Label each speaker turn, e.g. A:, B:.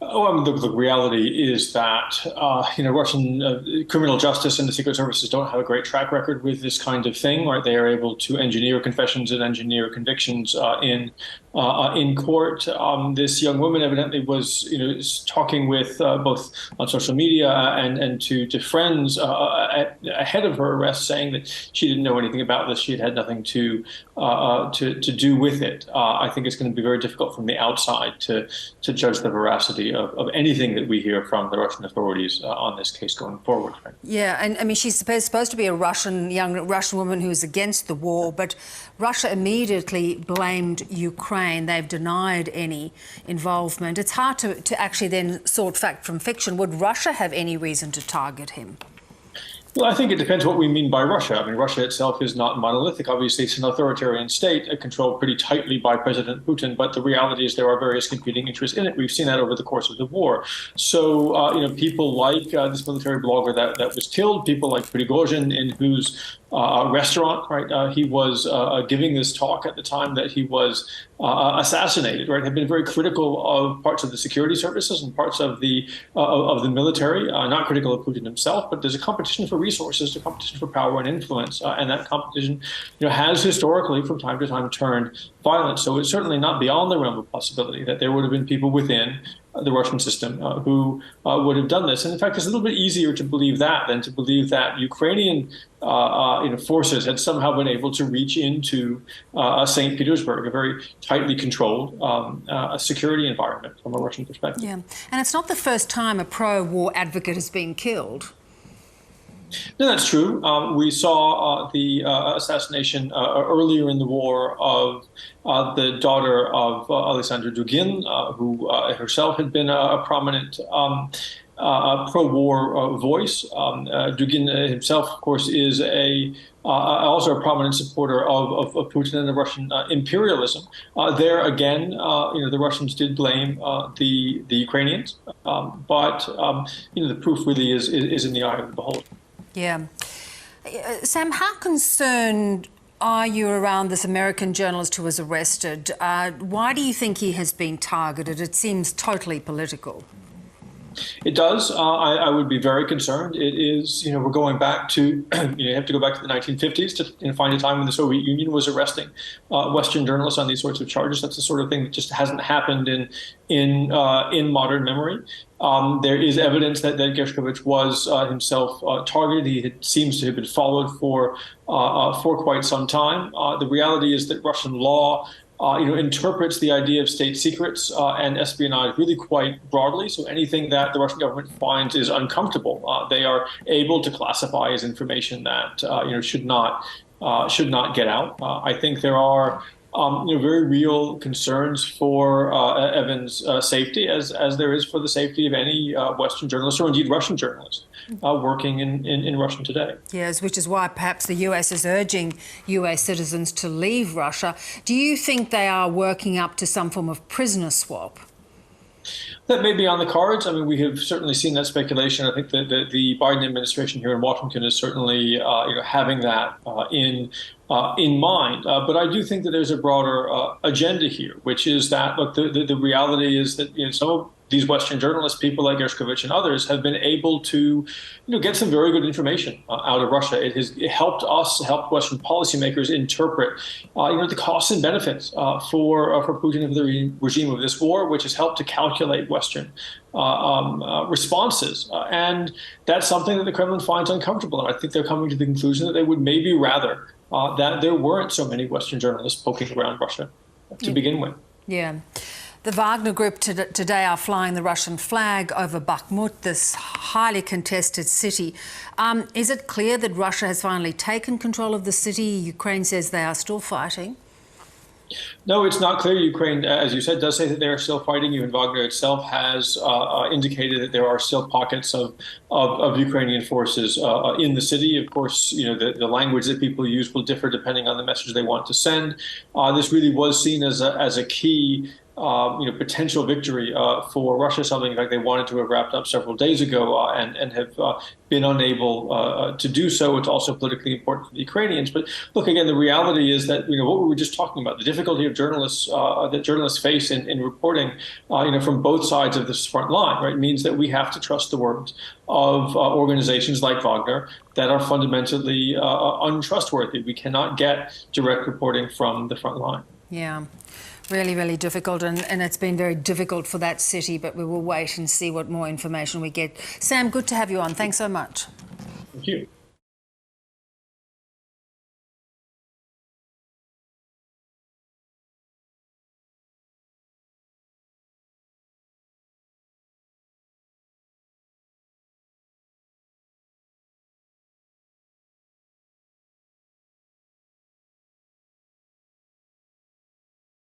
A: Oh, I mean, the reality is that Russian criminal justice and the secret services don't have a great track record with this kind of thing, right? They are able to engineer confessions and engineer convictions in court. This young woman evidently was, talking with both on social media and to friends ahead of her arrest, saying that she didn't know anything about this. She had had nothing to do with it. I think it's going to be very difficult from the outside to judge the veracity of anything that we hear from the Russian authorities on this case going forward. Right?
B: Yeah, and I mean, she's supposed to be a young Russian woman who's against the war, but Russia immediately blamed Ukraine. They've denied any involvement. It's hard to actually then sort fact from fiction. Would Russia have any reason to target him?
A: Well, I think it depends what we mean by Russia. I mean, Russia itself is not monolithic. Obviously, it's an authoritarian state controlled pretty tightly by President Putin. But the reality is there are various competing interests in it. We've seen that over the course of the war. So, people like this military blogger that was killed, people like Prigozhin, in whose restaurant, right, he was giving this talk at the time that he was assassinated, right, have been very critical of parts of the security services and parts of the military, not critical of Putin himself, but there's a competition for resources, a competition for power and influence, and that competition, has historically from time to time turned violent. So it's certainly not beyond the realm of possibility that there would have been people within the Russian system who would have done this. And in fact, it's a little bit easier to believe that than to believe that Ukrainian forces had somehow been able to reach into St. Petersburg, a very tightly controlled security environment from a Russian perspective.
B: Yeah, and it's not the first time a pro-war advocate has been killed.
A: No, that's true. We saw the assassination earlier in the war of the daughter of Alexander Dugin, who herself had been a prominent pro-war voice. Dugin himself, of course, is also a prominent supporter of Putin and the Russian imperialism. There again, the Russians did blame the Ukrainians, but the proof really is in the eye of the beholder.
B: Yeah. Sam, how concerned are you around this American journalist who was arrested? Why do you think he has been targeted? It seems totally political.
A: It does. I would be very concerned. It is, we're going back to, you have to go back to the 1950s to find a time when the Soviet Union was arresting Western journalists on these sorts of charges. That's the sort of thing that just hasn't happened in modern memory. There is evidence that Gershkovich was himself targeted. He seems to have been followed for quite some time. The reality is that Russian law interprets the idea of state secrets and espionage really quite broadly. So anything that the Russian government finds is uncomfortable, they are able to classify as information that should not get out. I think there are very real concerns for Evan's safety, as there is for the safety of any Western journalist or indeed Russian journalist working in Russia today.
B: Yes, which is why perhaps the US is urging US citizens to leave Russia. Do you think they are working up to some form of prisoner swap?
A: That may be on the cards. I mean, we have certainly seen that speculation. I think that the Biden administration here in Washington is certainly having that in mind. But I do think that there's a broader agenda here, which is that, look, the reality is that some of these Western journalists, people like Gershkovich and others, have been able to get some very good information out of Russia. It has helped Western policymakers interpret the costs and benefits for Putin and the regime of this war, which has helped to calculate Western responses. And that's something that the Kremlin finds uncomfortable. And I think they're coming to the conclusion that they would maybe rather that there weren't so many Western journalists poking around Russia to begin with.
B: Yeah. The Wagner Group today are flying the Russian flag over Bakhmut, this highly contested city. Is it clear that Russia has finally taken control of the city? Ukraine says they are still fighting.
A: No, it's not clear. Ukraine, as you said, does say that they are still fighting. Even Wagner itself has indicated that there are still pockets of Ukrainian forces in the city. Of course, the language that people use will differ depending on the message they want to send. This really was seen as a key potential victory for Russia, something in fact they wanted to have wrapped up several days ago and have been unable to do so. It's also politically important for the Ukrainians. But look, again, the reality is that what we were just talking about, the difficulty of journalists that journalists face in reporting, from both sides of this front line, right, means that we have to trust the words of organizations like Wagner that are fundamentally untrustworthy. We cannot get direct reporting from the front line.
B: Yeah. Really, really difficult, and it's been very difficult for that city, but we will wait and see what more information we get. Sam, good to have you on. Thanks so much.
A: Thank you.